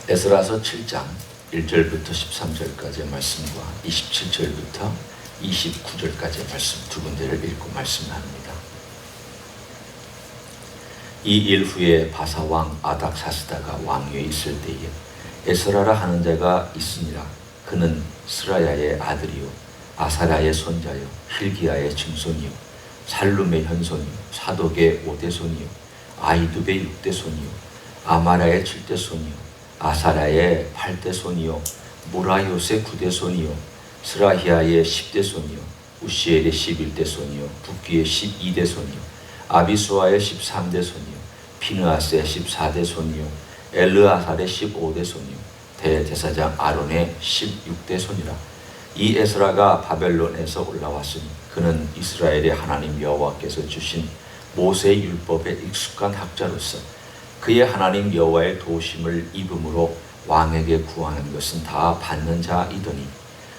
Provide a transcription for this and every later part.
에스라서 7장 1절부터 13절까지의 말씀과 27절부터 29절까지의 말씀 두 군데를 읽고 말씀합니다. 이 일 후에 바사왕 아닥사스다가 왕위에 있을 때에 에스라라 하는 자가 있으니라. 그는 스라야의 아들이요 아사랴의 손자요 힐기야의 증손이요 살룸의 현손이요 사독의 5대손이요 아이두베의 6대손이요 아마라의 7대손이요 아사랴의 8대손이요 무라요스의 9대손이요 스라히야의 10대손이요 우시엘의 11대손이요 붓기의 12대손이요 아비수아의 13대손이요 피느하스의 14대손이요 엘르아살의 15대손이요 대제사장 아론의 16대손이라. 이 에스라가 바벨론에서 올라왔으니 그는 이스라엘의 하나님 여호와께서 주신 모세의 율법에 익숙한 학자로서 그의 하나님 여호와의 도우심을 입음으로 왕에게 구하는 것은 다 받는 자이더니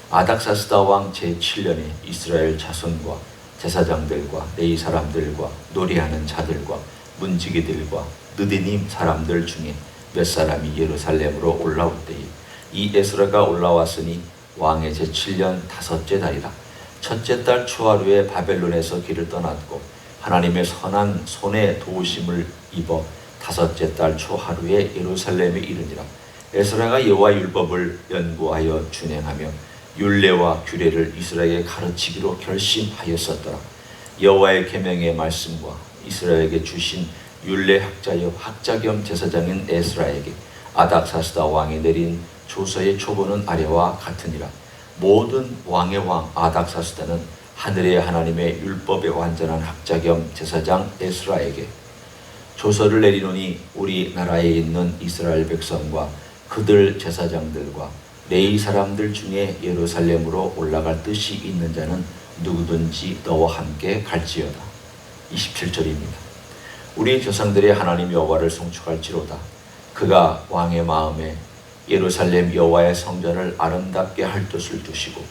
아닥사스다 왕 제7년에 이스라엘 자손과 제사장들과 레위 사람들과 노래하는 자들과 문지기들과 느디님 사람들 중에 몇 사람이 예루살렘으로 올라올 때에 이 에스라가 올라왔으니 왕의 제7년 5째 달이라. 첫째 달 초하루에 바벨론에서 길을 떠났고 하나님의 선한 손에 도우심을 입어 5째 달 초하루에 예루살렘에 이르니라. 에스라가 여호와 율법을 연구하여 준행하며 율례와 규례를 이스라엘에게 가르치기로 결심하였었더라. 여호와의 계명의 말씀과 이스라엘에게 주신 율례 학자여 학자 겸 제사장인 에스라에게 아닥사스다 왕이 내린 조서의 초본은 아래와 같으니라. 모든 왕의 왕 아닥사스다는 하늘의 하나님의 율법에 완전한 학자 겸 제사장 에스라에게 조서를 내리노니 우리나라에 있는 이스라엘 백성과 그들 제사장들과 레위 사람들 중에 예루살렘으로 올라갈 뜻이 있는 자는 누구든지 너와 함께 갈지어다. 27절입니다. 우리 조상들의 하나님 여호와를 송축할지로다. 그가 왕의 마음에 예루살렘 여호와의 성전을 아름답게 할 뜻을 두시고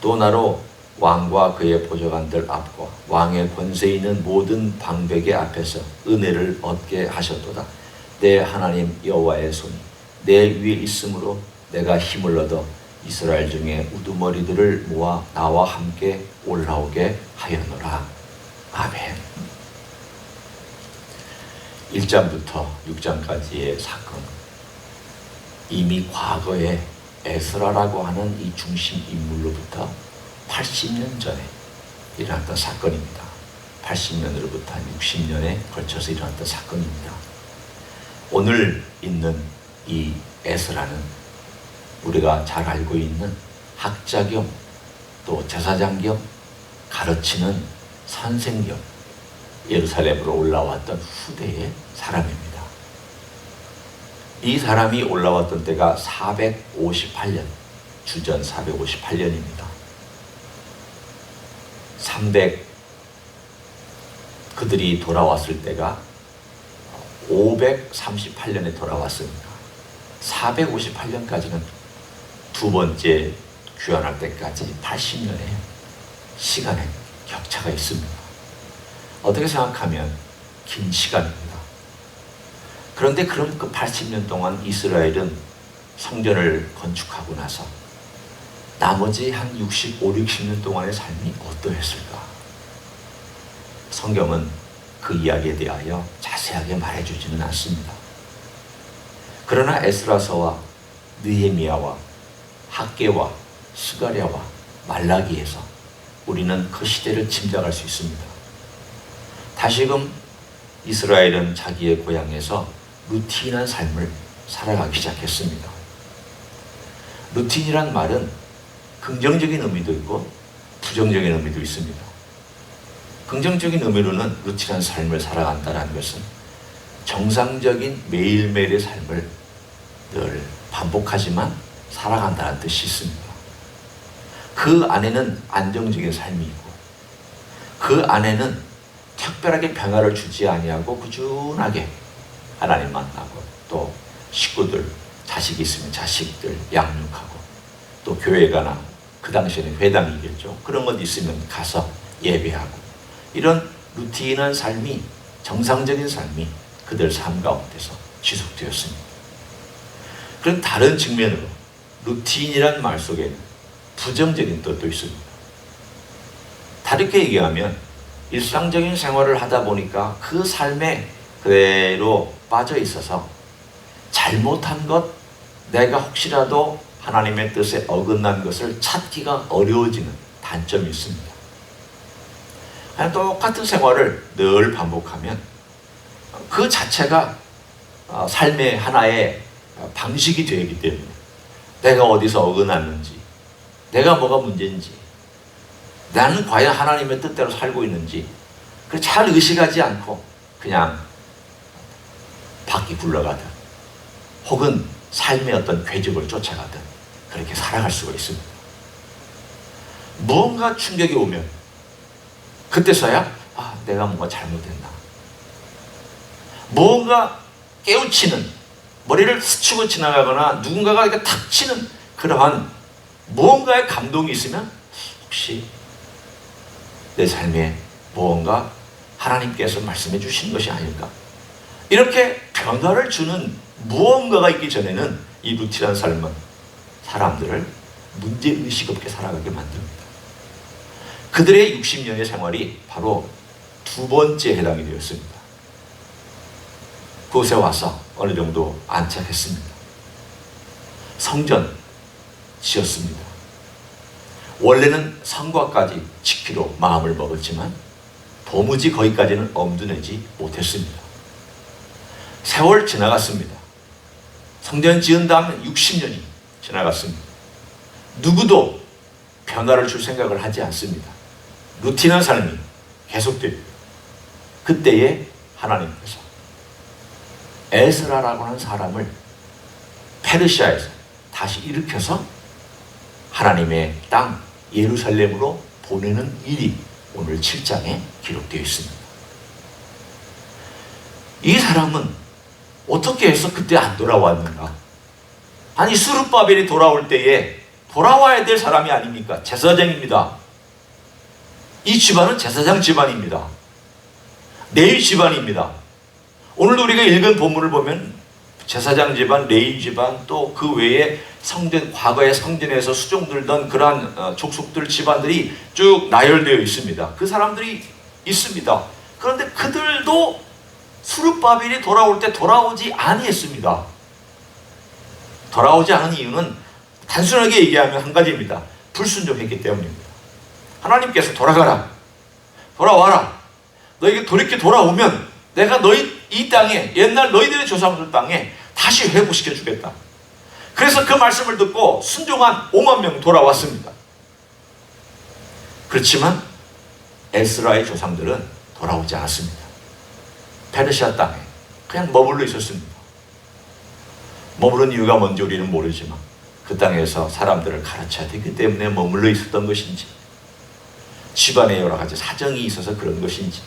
또 나로 왕과 그의 보좌관들 앞과 왕의 권세 있는 모든 방백의 앞에서 은혜를 얻게 하셨도다. 내 하나님 여호와의 손이 내 위에 있으므로 내가 힘을 얻어 이스라엘 중에 우두머리들을 모아 나와 함께 올라오게 하였노라. 아멘. 1장부터 6장까지의 사건, 이미 과거에 에스라라고 하는 이 중심 인물로부터 80년 전에 일어났던 사건입니다. 80년으로부터 한 60년에 걸쳐서 일어났던 사건입니다. 오늘 있는 이 에스라는 우리가 잘 알고 있는 학자 겸 또 제사장 겸 가르치는 선생 겸 예루살렘으로 올라왔던 후대의 사람입니다. 이 사람이 올라왔던 때가 458년, 주전 458년입니다. 그들이 돌아왔을 때가 538년에 돌아왔습니다. 458년까지는 두 번째 귀환할 때까지 80년의 시간의 격차가 있습니다. 어떻게 생각하면 긴 시간입니다. 그런데 그런 그 80년 동안 이스라엘은 성전을 건축하고 나서 나머지 한 60년 동안의 삶이 어떠했을까? 성경은 그 이야기에 대하여 자세하게 말해주지는 않습니다. 그러나 에스라서와 느헤미야와 학개와 스가랴와 말라기에서 우리는 그 시대를 짐작할 수 있습니다. 다시금 이스라엘은 자기의 고향에서 루틴한 삶을 살아가기 시작했습니다. 루틴이란 말은 긍정적인 의미도 있고 부정적인 의미도 있습니다. 긍정적인 의미로는 루틴한 삶을 살아간다는 것은 정상적인 매일매일의 삶을 늘 반복하지만 살아간다는 뜻이 있습니다. 그 안에는 안정적인 삶이 있고 그 안에는 특별하게 변화를 주지 아니하고 꾸준하게 하나님 만나고 또 식구들, 자식이 있으면 자식들 양육하고 또 교회 가나 그 당시에는 회당이겠죠. 그런 것 있으면 가서 예배하고 이런 루틴한 삶이 정상적인 삶이 그들 삶 가운데서 지속되었습니다. 그런 다른 측면으로 루틴이란 말 속에는 부정적인 뜻도 있습니다. 다르게 얘기하면 일상적인 생활을 하다 보니까 그 삶에 그대로 빠져 있어서 잘못한 것, 내가 혹시라도 하나님의 뜻에 어긋난 것을 찾기가 어려워지는 단점이 있습니다. 그냥 똑같은 생활을 늘 반복하면 그 자체가 삶의 하나의 방식이 되기 때문에 내가 어디서 어긋났는지, 내가 뭐가 문제인지, 나는 과연 하나님의 뜻대로 살고 있는지 잘 의식하지 않고 그냥 바퀴 굴러가든 혹은 삶의 어떤 궤적을 쫓아가든 그렇게 살아갈 수가 있습니다. 무언가 충격이 오면 그때서야 내가 뭔가 잘못했나, 무언가 깨우치는, 머리를 스치고 지나가거나 누군가가 이렇게 탁 치는 그러한 무언가의 감동이 있으면 혹시 내 삶에 무언가 하나님께서 말씀해 주신 것이 아닐까, 이렇게 변화를 주는 무언가가 있기 전에는 이 루틴한 삶은 사람들을 문제의식 없게 살아가게 만듭니다. 그들의 60년의 생활이 바로 두 번째 해당이 되었습니다. 그곳에 와서 어느 정도 안착했습니다. 성전 지었습니다. 원래는 성곽까지 지키로 마음을 먹었지만 도무지 거기까지는 엄두내지 못했습니다. 세월 지나갔습니다. 성전 지은 다음 60년이 지나갔습니다. 누구도 변화를 줄 생각을 하지 않습니다. 루틴한 삶이 계속됩니다. 그때에 하나님께서 에스라라고 하는 사람을 페르시아에서 다시 일으켜서 하나님의 땅 예루살렘으로 보내는 일이 오늘 7장에 기록되어 있습니다. 이 사람은 어떻게 해서 그때 안 돌아왔는가? 아니, 스룹바벨이 돌아올 때에 돌아와야 될 사람이 아닙니까? 제사장입니다. 이 집안은 제사장 집안입니다. 레위 집안입니다. 오늘도 우리가 읽은 본문을 보면 제사장 집안, 레위 집안, 또 그 외에 성전, 과거의 성전에서 수종들던 그러한 족속들 집안들이 쭉 나열되어 있습니다. 그 사람들이 있습니다. 그런데 그들도 스룹바벨이 돌아올 때 돌아오지 아니했습니다. 돌아오지 않은 이유는 단순하게 얘기하면 한 가지입니다. 불순종했기 때문입니다. 하나님께서 돌아가라, 돌아와라, 너에게 돌이켜 돌아오면 내가 너희 이 땅에, 옛날 너희들의 조상들 땅에 다시 회복시켜 주겠다. 그래서 그 말씀을 듣고 순종한 5만 명 돌아왔습니다. 그렇지만 에스라의 조상들은 돌아오지 않았습니다. 페르시아 땅에 그냥 머물러 있었습니다. 머무른 이유가 뭔지 우리는 모르지만 그 땅에서 사람들을 가르쳐야 되기 때문에 머물러 있었던 것인지, 집안에 여러 가지 사정이 있어서 그런 것인지,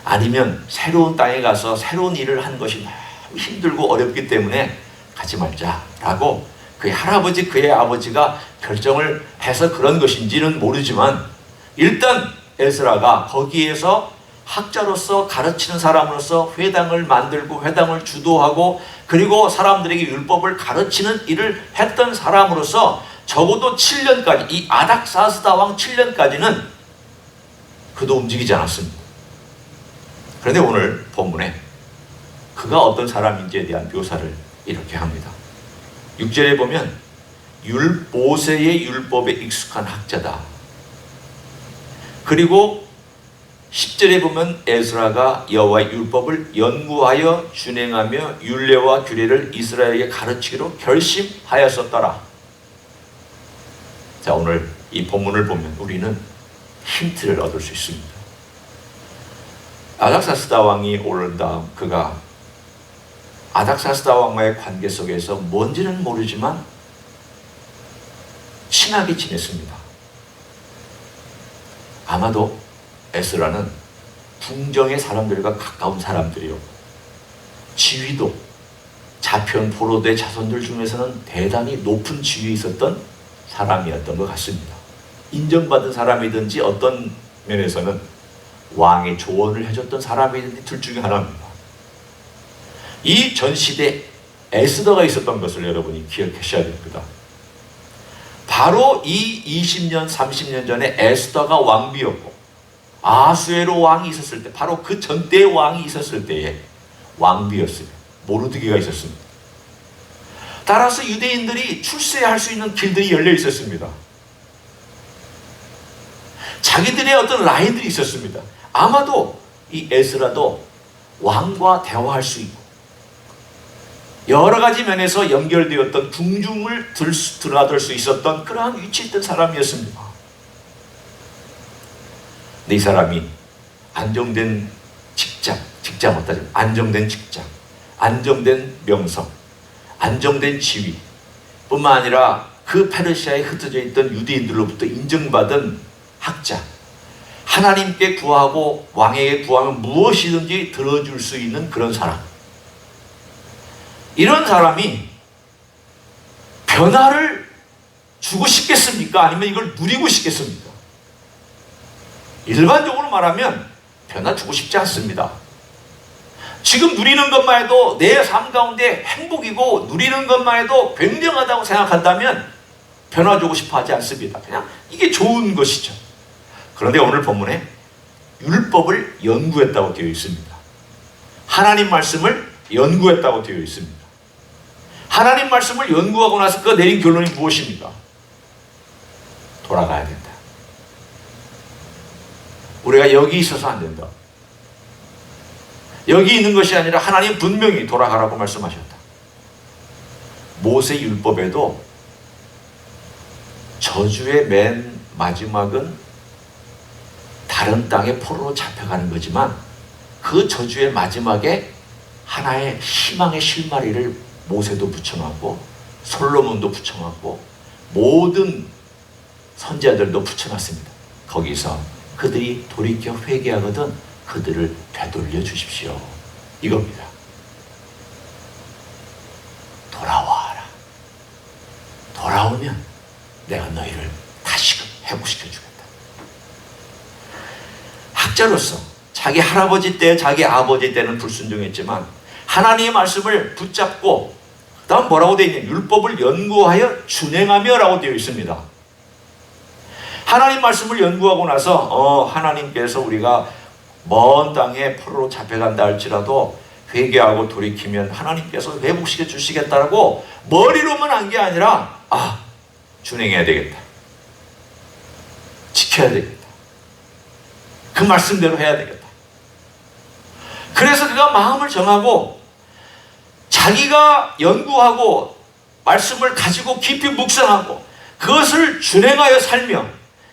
아니면 새로운 땅에 가서 새로운 일을 하는 것이 너무 힘들고 어렵기 때문에 가지 말자라고 그의 할아버지, 그의 아버지가 결정을 해서 그런 것인지는 모르지만, 일단 에스라가 거기에서 학자로서 가르치는 사람으로서 회당을 만들고 회당을 주도하고 그리고 사람들에게 율법을 가르치는 일을 했던 사람으로서 적어도 7년까지, 이 아닥사스다 왕 7년까지는 그도 움직이지 않았습니다. 그런데 오늘 본문에 그가 어떤 사람인지에 대한 묘사를 이렇게 합니다. 6절에 보면 모세의 율법에 익숙한 학자다. 그리고 10절에 보면 에스라가 여호와의 율법을 연구하여 준행하며 율례와 규례를 이스라엘에게 가르치기로 결심하였었더라. 자, 오늘 이 본문을 보면 우리는 힌트를 얻을 수 있습니다. 아닥사스다 왕이 오른 다음 그가 아닥사스다 왕과의 관계 속에서 뭔지는 모르지만 친하게 지냈습니다. 아마도 에스라는 궁정의 사람들과 가까운 사람들이요, 지위도 자편 포로대 자손들 중에서는 대단히 높은 지위에 있었던 사람이었던 것 같습니다. 인정받은 사람이든지 어떤 면에서는 왕의 조언을 해줬던 사람이든지 둘 중에 하나입니다. 이 전시대 에스더가 있었던 것을 여러분이 기억하셔야 됩니다. 바로 이 20년, 30년 전에 에스더가 왕비였고 아수에로 왕이 있었을 때, 바로 그 전대의 왕이 있었을 때에 왕비였어요. 모르드게가 있었습니다. 따라서 유대인들이 출세할 수 있는 길들이 열려 있었습니다. 자기들의 어떤 라인들이 있었습니다. 아마도 이 에스라도 왕과 대화할 수 있고 여러 가지 면에서 연결되었던 궁중을 드나들 수 있었던 그러한 위치에 있던 사람이었습니다. 근데 이 사람이 안정된 직장 어떠죠? 안정된 직장, 안정된 명성, 안정된 지위 뿐만 아니라 그 페르시아에 흩어져 있던 유대인들로부터 인정받은 학자, 하나님께 구하고 왕에게 구하면 무엇이든지 들어줄 수 있는 그런 사람. 이런 사람이 변화를 주고 싶겠습니까? 아니면 이걸 누리고 싶겠습니까? 일반적으로 말하면 변화 주고 싶지 않습니다. 지금 누리는 것만 해도 내 삶 가운데 행복이고 누리는 것만 해도 굉장하다고 생각한다면 변화 주고 싶어 하지 않습니다. 그냥 이게 좋은 것이죠. 그런데 오늘 본문에 율법을 연구했다고 되어 있습니다. 하나님 말씀을 연구했다고 되어 있습니다. 하나님 말씀을 연구하고 나서 그 내린 결론이 무엇입니까? 돌아가야 된다. 우리가 여기 있어서 안 된다. 여기 있는 것이 아니라 하나님 분명히 돌아가라고 말씀하셨다. 모세 율법에도 저주의 맨 마지막은 다른 땅의 포로로 잡혀가는 거지만 그 저주의 마지막에 하나의 희망의 실마리를 모세도 붙여놨고 솔로몬도 붙여놨고 모든 선지자들도 붙여놨습니다. 거기서 그들이 돌이켜 회개하거든 그들을 되돌려 주십시오. 이겁니다. 돌아와라. 돌아오면 내가 너희를 다시금 회복시켜 주겠다. 학자로서 자기 할아버지 때, 자기 아버지 때는 불순종했지만 하나님의 말씀을 붙잡고 그다음 뭐라고 되어 있냐? 율법을 연구하여 준행하며 라고 되어 있습니다. 하나님 말씀을 연구하고 나서 하나님께서 우리가 먼 땅에 포로로 잡혀간다 할지라도 회개하고 돌이키면 하나님께서 회복시켜 주시겠다라고 머리로만 한 게 아니라 준행해야 되겠다. 지켜야 되겠다. 그 말씀대로 해야 되겠다. 그래서 그가 마음을 정하고 자기가 연구하고 말씀을 가지고 깊이 묵상하고 그것을 준행하여 살며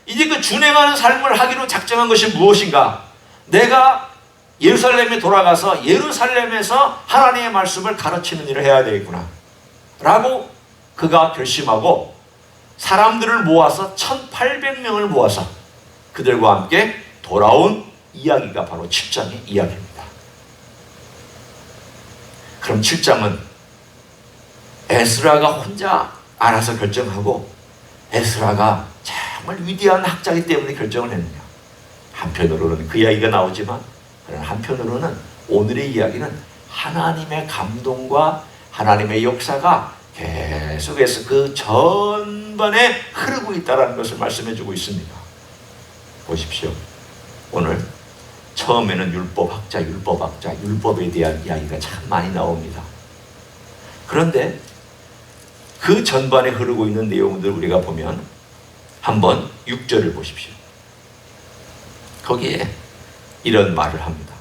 이제 그 준행하는 삶을 하기로 작정한 것이 무엇인가? 내가 예루살렘에 돌아가서 예루살렘에서 하나님의 말씀을 가르치는 일을 해야 되겠구나 라고 그가 결심하고 사람들을 모아서 1800명을 모아서 그들과 함께 돌아온 이야기가 바로 7장의 이야기입니다. 그럼 7장은 에스라가 혼자 알아서 결정하고 에스라가 정말 위대한 학자이기 때문에 결정을 했느냐? 한편으로는 그 이야기가 나오지만 한편으로는 오늘의 이야기는 하나님의 감동과 하나님의 역사가 계속해서 그 전반에 흐르고 있다는 것을 말씀해 주고 있습니다. 보십시오. 오늘 처음에는 율법학자, 율법에 대한 이야기가 참 많이 나옵니다. 그런데 그 전반에 흐르고 있는 내용들 우리가 보면 한번 6절을 보십시오. 거기에 이런 말을 합니다.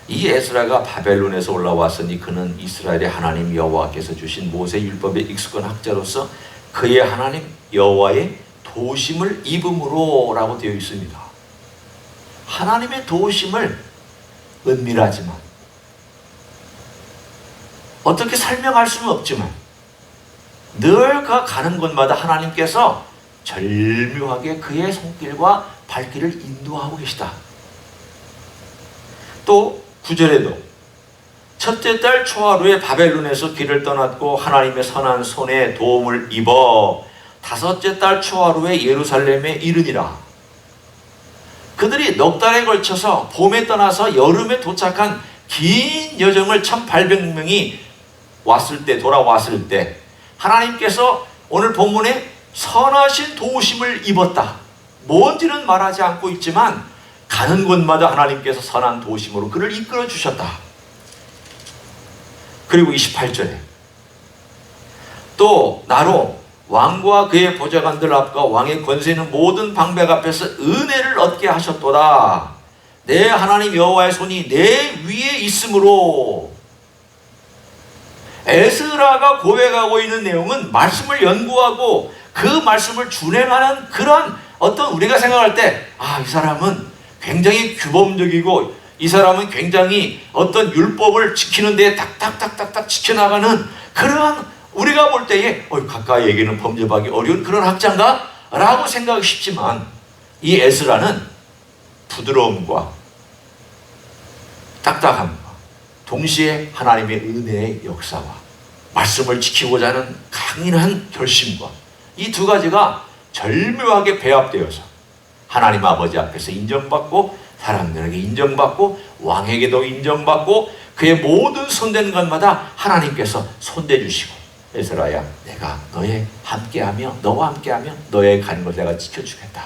이 에스라가 바벨론에서 올라왔으니 그는 이스라엘의 하나님 여호와께서 주신 모세 율법에 익숙한 학자로서 그의 하나님 여호와의 도심을 입음으로 라고 되어 있습니다. 하나님의 도우심을 은밀하지만 어떻게 설명할 수는 없지만 늘 그가 가는 곳마다 하나님께서 절묘하게 그의 손길과 발길을 인도하고 계시다. 또 9절에도 첫째 달 초하루에 바벨론에서 길을 떠났고 하나님의 선한 손에 도움을 입어 다섯째 달 초하루에 예루살렘에 이르니라. 그들이 넉 달에 걸쳐서 봄에 떠나서 여름에 도착한 긴 여정을 1800명이 왔을 때, 돌아왔을 때 하나님께서 오늘 본문에 선하신 도우심을 입었다. 뭔지는 말하지 않고 있지만 가는 곳마다 하나님께서 선한 도우심으로 그를 이끌어 주셨다. 그리고 28절에 또 나로 왕과 그의 보좌관들 앞과 왕의 권세 있는 모든 방백 앞에서 은혜를 얻게 하셨도다. 내 하나님 여호와의 손이 내 위에 있으므로. 에스라가 고백하고 있는 내용은 말씀을 연구하고 그 말씀을 준행하는 그런 어떤 우리가 생각할 때 이 사람은 굉장히 규범적이고 이 사람은 굉장히 어떤 율법을 지키는 데 딱딱딱딱딱 지켜나가는 그러한 우리가 볼 때에 가까이 얘기는 범접하기 어려운 그런 학자인가? 라고 생각하기 쉽지만 이 에스라는 부드러움과 딱딱함과 동시에 하나님의 은혜의 역사와 말씀을 지키고자 하는 강인한 결심과 이 두 가지가 절묘하게 배합되어서 하나님 아버지 앞에서 인정받고 사람들에게 인정받고 왕에게도 인정받고 그의 모든 손대는 것마다 하나님께서 손대주시고 에스라야 내가 너의 함께하며 너와 함께하며 너의 가는 걸 내가 지켜주겠다.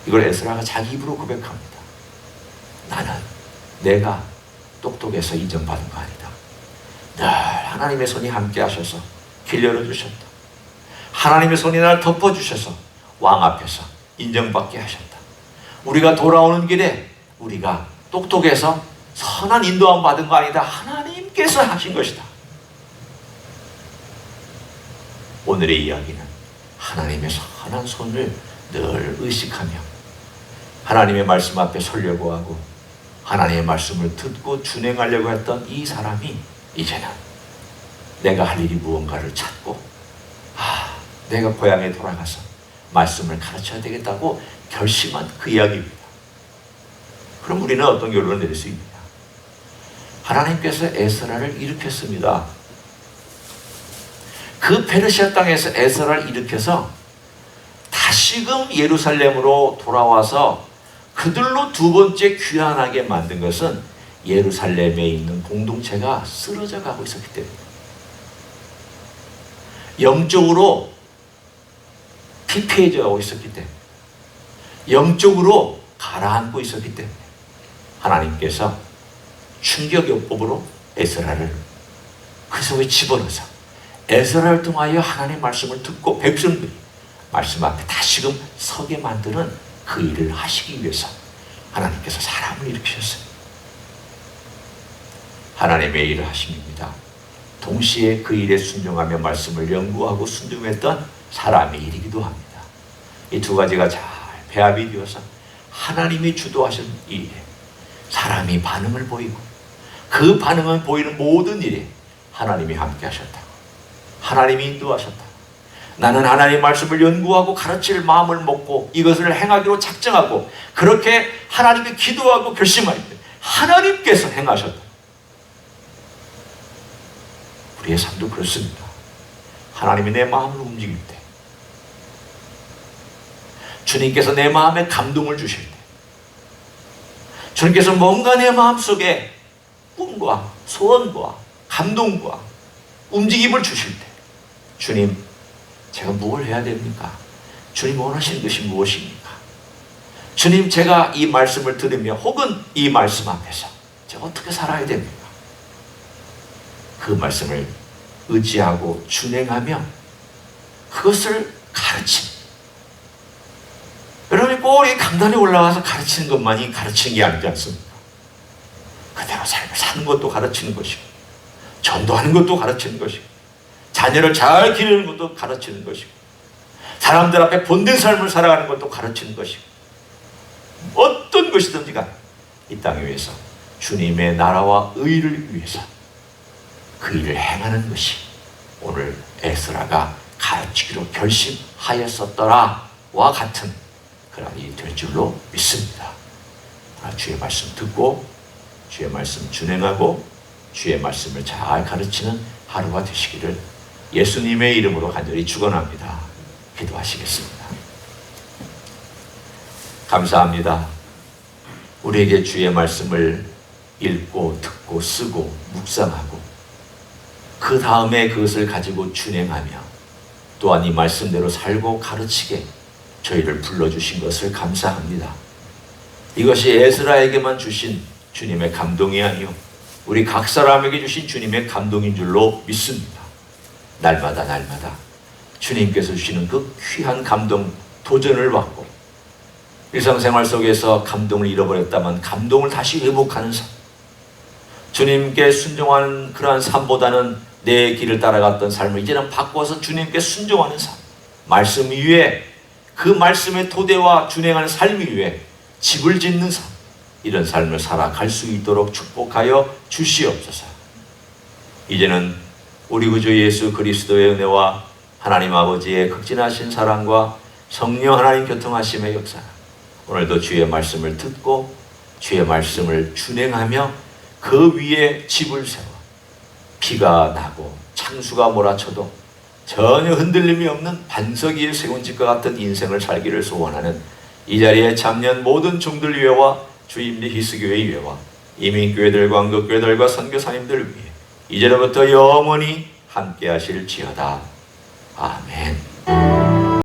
이걸 에스라가 자기 입으로 고백합니다. 나는 내가 똑똑해서 인정받은 거 아니다. 늘 하나님의 손이 함께 하셔서 길 열어주셨다. 하나님의 손이 나를 덮어주셔서 왕 앞에서 인정받게 하셨다. 우리가 돌아오는 길에 우리가 똑똑해서 선한 인도함 받은 거 아니다. 하나님께서 하신 것이다. 오늘의 이야기는 하나님의 선한 손을 늘 의식하며 하나님의 말씀 앞에 서려고 하고 하나님의 말씀을 듣고 준행하려고 했던 이 사람이 이제는 내가 할 일이 무언가를 찾고 내가 고향에 돌아가서 말씀을 가르쳐야 되겠다고 결심한 그 이야기입니다. 그럼 우리는 어떤 결론을 내릴 수 있느냐? 하나님께서 에스라를 일으켰습니다. 그 페르시아 땅에서 에스라를 일으켜서 다시금 예루살렘으로 돌아와서 그들로 두 번째 귀환하게 만든 것은 예루살렘에 있는 공동체가 쓰러져 가고 있었기 때문입니다. 영적으로 피폐해져 가고 있었기 때문에 영적으로 가라앉고 있었기 때문에 하나님께서 충격요법으로 에스라를 그 속에 집어넣어서 에스라를 통하여 하나님의 말씀을 듣고 백성들이 말씀 앞에 다시금 서게 만드는 그 일을 하시기 위해서 하나님께서 사람을 일으키셨어요. 하나님의 일을 하십니다. 동시에 그 일에 순종하며 말씀을 연구하고 순종했던 사람의 일이기도 합니다. 이 두 가지가 잘 배합이 되어서 하나님이 주도하신 이 일에 사람이 반응을 보이고 그 반응을 보이는 모든 일에 하나님이 함께 하셨다고 하나님이 인도하셨다. 나는 하나님의 말씀을 연구하고 가르칠 마음을 먹고 이것을 행하기로 작정하고 그렇게 하나님께 기도하고 결심할 때 하나님께서 행하셨다. 우리의 삶도 그렇습니다. 하나님이 내 마음을 움직일 때 주님께서 내 마음에 감동을 주실 때 주님께서 뭔가 내 마음속에 꿈과 소원과 감동과 움직임을 주실 때 주님 제가 무엇을 해야 됩니까? 주님 원하시는 것이 무엇입니까? 주님 제가 이 말씀을 들으며 혹은 이 말씀 앞에서 제가 어떻게 살아야 됩니까? 그 말씀을 의지하고 준행하며 그것을 가르치는 여러분이 꼭 이 강단에 올라가서 가르치는 것만이 가르치는 게 아니지 않습니까? 그대로 삶을 사는 것도 가르치는 것이고 전도하는 것도 가르치는 것이고 자녀를 잘 기르는 것도 가르치는 것이고 사람들 앞에 본된 삶을 살아가는 것도 가르치는 것이고 어떤 것이든지 이 땅에 위해서 주님의 나라와 의를 위해서 그 일을 행하는 것이 오늘 에스라가 가르치기로 결심하였었더라와 같은 그런 일이 될 줄로 믿습니다. 주의 말씀 듣고 주의 말씀 준행하고 주의 말씀을 잘 가르치는 하루가 되시기를 예수님의 이름으로 간절히 축원합니다. 기도하시겠습니다. 감사합니다. 우리에게 주의 말씀을 읽고 듣고 쓰고 묵상하고 그 다음에 그것을 가지고 준행하며 또한 이 말씀대로 살고 가르치게 저희를 불러주신 것을 감사합니다. 이것이 에스라에게만 주신 주님의 감동이 아니요 우리 각 사람에게 주신 주님의 감동인 줄로 믿습니다. 날마다 주님께서 주시는 그 귀한 감동 도전을 받고 일상생활 속에서 감동을 잃어버렸다면 감동을 다시 회복하는 삶, 주님께 순종하는 그러한 삶보다는 내 길을 따라갔던 삶을 이제는 바꿔서 주님께 순종하는 삶, 말씀 위에 그 말씀의 토대와 준행하는 삶 위에 집을 짓는 삶, 이런 삶을 살아갈 수 있도록 축복하여 주시옵소서. 이제는 우리 구주 예수 그리스도의 은혜와 하나님 아버지의 극진하신 사랑과 성령 하나님 교통하심의 역사, 오늘도 주의 말씀을 듣고 주의 말씀을 준행하며 그 위에 집을 세워 비가 나고 창수가 몰아쳐도 전혀 흔들림이 없는 반석 위에 세운 집과 같은 인생을 살기를 소원하는 이 자리에 참여한 모든 종들 위에와 주임리 히스교회 위에와 이민교회들과 한국교회들과 선교사님들 위해 이제로부터 영원히 함께 하실지어다. 아멘.